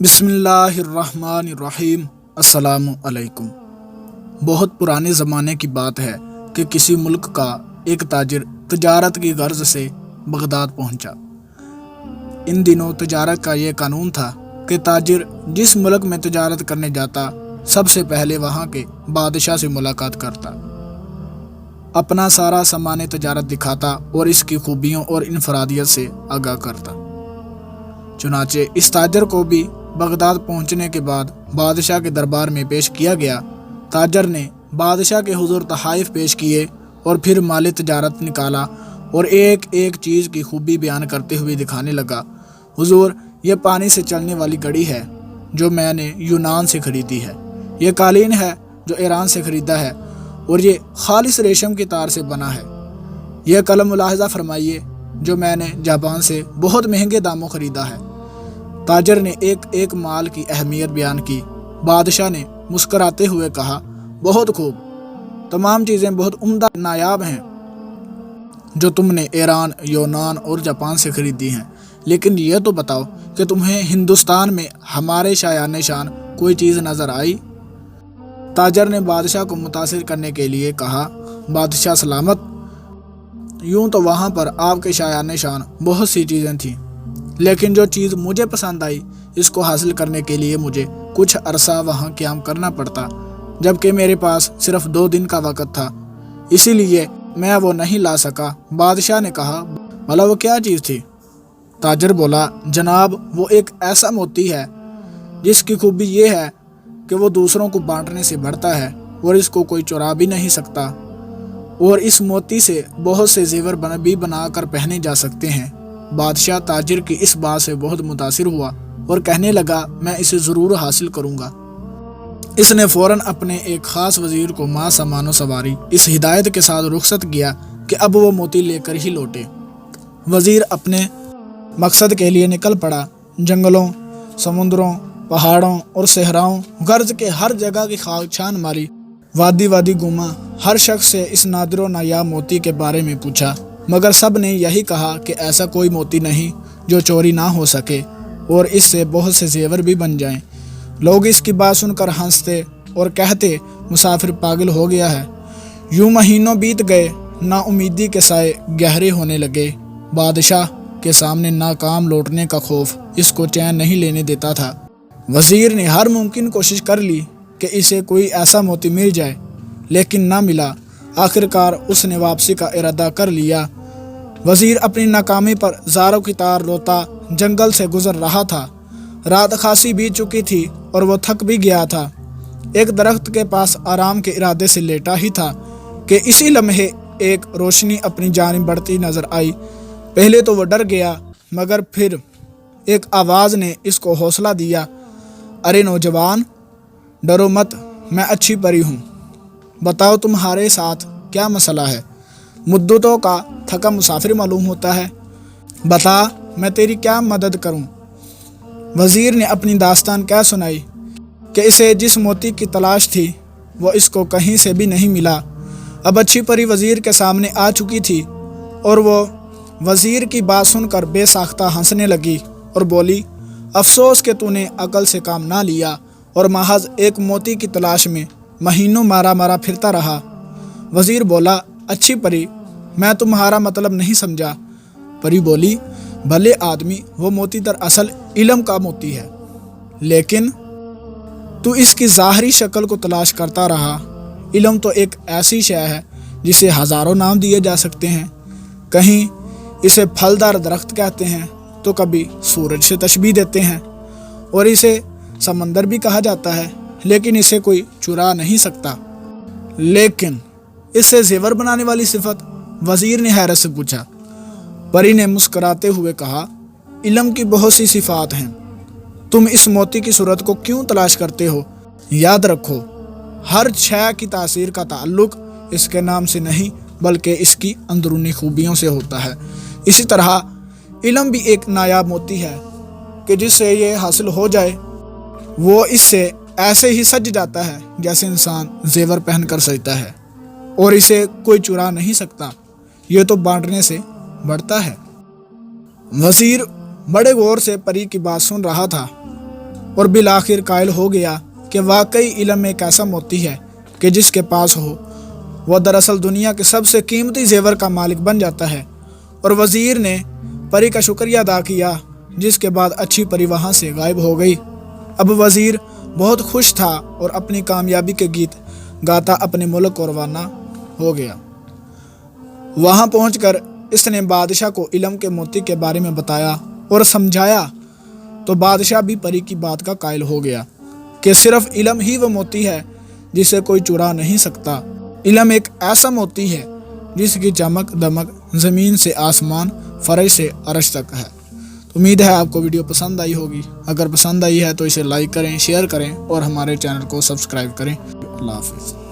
بسم اللہ الرحمن الرحیم۔ السلام علیکم۔ بہت پرانے زمانے کی بات ہے کہ کسی ملک کا ایک تاجر تجارت کی غرض سے بغداد پہنچا۔ ان دنوں تجارت کا یہ قانون تھا کہ تاجر جس ملک میں تجارت کرنے جاتا سب سے پہلے وہاں کے بادشاہ سے ملاقات کرتا، اپنا سارا سامان تجارت دکھاتا اور اس کی خوبیوں اور انفرادیت سے آگاہ کرتا۔ چنانچہ اس تاجر کو بھی بغداد پہنچنے کے بعد بادشاہ کے دربار میں پیش کیا گیا۔ تاجر نے بادشاہ کے حضور تحائف پیش کیے اور پھر مال تجارت نکالا اور ایک ایک چیز کی خوبی بیان کرتے ہوئے دکھانے لگا۔ حضور، یہ پانی سے چلنے والی گڑی ہے جو میں نے یونان سے خریدی ہے، یہ قالین ہے جو ایران سے خریدا ہے اور یہ خالص ریشم کی تار سے بنا ہے، یہ قلم ملاحظہ فرمائیے جو میں نے جاپان سے بہت مہنگے داموں خریدا ہے۔ تاجر نے ایک ایک مال کی اہمیت بیان کی۔ بادشاہ نے مسکراتے ہوئے کہا، بہت خوب، تمام چیزیں بہت عمدہ نایاب ہیں جو تم نے ایران، یونان اور جاپان سے خریدی ہیں، لیکن یہ تو بتاؤ کہ تمہیں ہندوستان میں ہمارے شایان شان کوئی چیز نظر آئی؟ تاجر نے بادشاہ کو متاثر کرنے کے لیے کہا، بادشاہ سلامت، یوں تو وہاں پر آپ کے شایان شان بہت سی چیزیں تھیں، لیکن جو چیز مجھے پسند آئی اس کو حاصل کرنے کے لیے مجھے کچھ عرصہ وہاں قیام کرنا پڑتا، جبکہ میرے پاس صرف 2 دن کا وقت تھا، اسی لیے میں وہ نہیں لا سکا۔ بادشاہ نے کہا، بھلا وہ کیا چیز تھی؟ تاجر بولا، جناب، وہ ایک ایسا موتی ہے جس کی خوبی یہ ہے کہ وہ دوسروں کو بانٹنے سے بڑھتا ہے اور اس کو کوئی چرا بھی نہیں سکتا، اور اس موتی سے بہت سے زیور بھی بنا کر پہنے جا سکتے ہیں۔ بادشاہ تاجر کی اس بات سے بہت متاثر ہوا اور کہنے لگا، میں اسے ضرور حاصل کروں گا۔ اس نے فوراً اپنے ایک خاص وزیر کو ماں سامان و سواری اس ہدایت کے ساتھ رخصت کیا کہ اب وہ موتی لے کر ہی لوٹے۔ وزیر اپنے مقصد کے لیے نکل پڑا۔ جنگلوں، سمندروں، پہاڑوں اور صحراؤں غرض کے ہر جگہ کی خاک چھان ماری، وادی وادی گھوما، ہر شخص سے اس نادر و نایاب موتی کے بارے میں پوچھا، مگر سب نے یہی کہا کہ ایسا کوئی موتی نہیں جو چوری نہ ہو سکے اور اس سے بہت سے زیور بھی بن جائیں۔ لوگ اس کی بات سن کر ہنستے اور کہتے، مسافر پاگل ہو گیا ہے۔ یوں مہینوں بیت گئے، نا امیدی کے سائے گہرے ہونے لگے۔ بادشاہ کے سامنے ناکام لوٹنے کا خوف اس کو چین نہیں لینے دیتا تھا۔ وزیر نے ہر ممکن کوشش کر لی کہ اسے کوئی ایسا موتی مل جائے، لیکن نہ ملا۔ آخرکار اس نے واپسی کا ارادہ کر لیا۔ وزیر اپنی ناکامی پر زاروں کی طرح روتا جنگل سے گزر رہا تھا۔ رات خاصی بیت چکی تھی اور وہ تھک بھی گیا تھا۔ ایک درخت کے پاس آرام کے ارادے سے لیٹا ہی تھا کہ اسی لمحے ایک روشنی اپنی جانب بڑھتی نظر آئی۔ پہلے تو وہ ڈر گیا، مگر پھر ایک آواز نے اس کو حوصلہ دیا، ارے نوجوان، ڈرو مت، میں اچھی پری ہوں، بتاؤ تمہارے ساتھ کیا مسئلہ ہے؟ مدتوں کا تھکا مسافر معلوم ہوتا ہے، بتا میں تیری کیا مدد کروں؟ وزیر نے اپنی داستان کیا سنائی کہ اسے جس موتی کی تلاش تھی وہ اس کو کہیں سے بھی نہیں ملا۔ اب اچھی پری وزیر کے سامنے آ چکی تھی اور وہ وزیر کی بات سن کر بے ساختہ ہنسنے لگی اور بولی، افسوس کہ تو نے عقل سے کام نہ لیا اور محض ایک موتی کی تلاش میں مہینوں مارا مارا پھرتا رہا۔ وزیر بولا، اچھی پری، میں تمہارا مطلب نہیں سمجھا۔ پری بولی، بھلے آدمی، وہ موتی دراصل علم کا موتی ہے، لیکن تو اس کی ظاہری شکل کو تلاش کرتا رہا۔ علم تو ایک ایسی شے ہے جسے ہزاروں نام دیے جا سکتے ہیں، کہیں اسے پھلدار درخت کہتے ہیں تو کبھی سورج سے تشبیہ دیتے ہیں اور اسے سمندر بھی کہا جاتا ہے، لیکن اسے کوئی چرا نہیں سکتا۔ لیکن اس سے زیور بنانے والی صفت؟ وزیر نے حیرت سے پوچھا۔ پری نے مسکراتے ہوئے کہا، علم کی بہت سی صفات ہیں، تم اس موتی کی صورت کو کیوں تلاش کرتے ہو؟ یاد رکھو، ہر شے کی تاثیر کا تعلق اس کے نام سے نہیں بلکہ اس کی اندرونی خوبیوں سے ہوتا ہے۔ اسی طرح علم بھی ایک نایاب موتی ہے کہ جس سے یہ حاصل ہو جائے وہ اس سے ایسے ہی سج جاتا ہے جیسے انسان زیور پہن کر سجتا ہے، اور اسے کوئی چرا نہیں سکتا، یہ تو بانٹنے سے بڑھتا ہے۔ وزیر بڑے غور سے پری کی بات سن رہا تھا۔ اور بالآخر قائل ہو گیا کہ واقعی علم ایک ایسا موتی ہے کہ جس کے پاس ہو وہ دراصل دنیا کے سب سے قیمتی زیور کا مالک بن جاتا ہے۔ اور وزیر نے پری کا شکریہ ادا کیا، جس کے بعد اچھی پری وہاں سے غائب ہو گئی۔ اب وزیر بہت خوش تھا اور اپنی کامیابی کے گیت گاتا اپنے ملک کو روانہ ہو گیا۔ وہاں پہنچ کر اس نے بادشاہ کو علم کے موتی کے بارے میں بتایا اور سمجھایا، تو بادشاہ بھی پری کی بات کا قائل ہو گیا کہ صرف علم ہی وہ موتی ہے جسے کوئی چرا نہیں سکتا۔ علم ایک ایسا موتی ہے جس کی چمک دمک زمین سے آسمان، فرش سے عرش تک ہے۔ امید ہے آپ کو ویڈیو پسند آئی ہوگی۔ اگر پسند آئی ہے تو اسے لائک کریں، شیئر کریں اور ہمارے چینل کو سبسکرائب کریں۔ اللہ حافظ۔